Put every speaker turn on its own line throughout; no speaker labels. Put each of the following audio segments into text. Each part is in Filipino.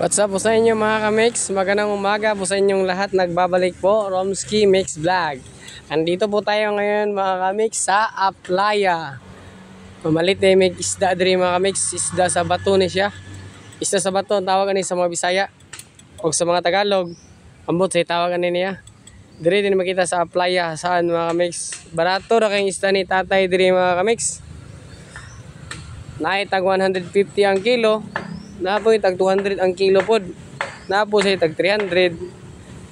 What's up po sa inyo mga kamix? Magandang umaga po sa inyong lahat. Nagbabalik po Romski Mix Vlog. Andito po tayo ngayon mga kamix sa Aplaya. Mamalit eh, may isda diri mga kamix. Isda sa bato ni siya. Isda sa bato ang tawagan ni sa mga Bisaya o sa mga Tagalog. Ambot sa tawagan ni niya. Diri din makita sa Aplaya. Saan mga kamix? Barato ra kayong isda ni tatay diri mga kamix. Naitag 150 ang kilo. Napoy tag 200 ang kilo pod. Napo say tag 300.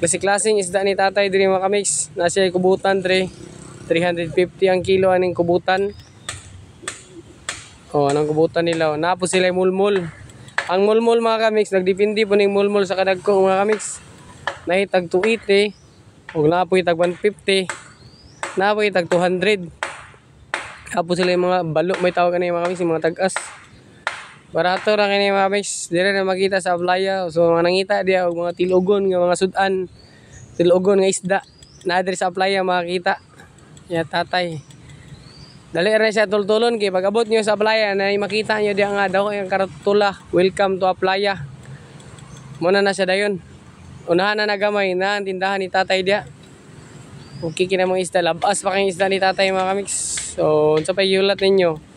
Klase-klaseng isda ni tatay diri mga kamix. Nasa kubutan 350 ang kilo aning kubutan. Oh, anong kubutan nila? Napo sila mulmul. Ang mulmul mga kamix nagdepende po ning mulmul sa kadagko mga kamix. Nahitag 280 ug napoy tag 150. Napoy tag 200. Napo sila yung mga balo may tawag ani mga kamix, yung mga tag-as. Barato ra kini mga mix, dire na makita sa Aplaya. So mga nangita dia og mga tilugon nga mga sudan, tilugon nga isda na dire sa Aplaya makita. Ya tatay. Dali ra siya tultulon kay pag abot niyo sa Aplaya na makita niyo dia nga daw ang karatula, welcome to Aplaya. Muna na siya dayon. Unahan na nagamay na ang tindahan ni tatay dia. Okay kina mga isda, labas pa kay isda ni tatay mga mix. So unsa pa yulat ninyo?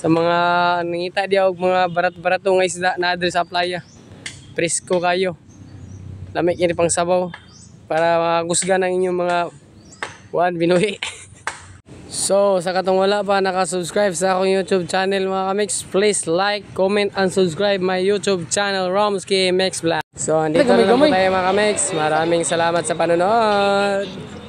Sa mga nangita diya og mga barat-barato nga isda na adre sa Aplaya. Presko kayo. Lamig ini pang sabaw para magusga ng inyong mga binuhi. So, sa katong wala pa naka-subscribe sa akong YouTube channel mga kamix, please like, comment, and subscribe my YouTube channel Romski Mix Vlog. So, andito na lang po tayo mga kamix. Maraming salamat sa panonood.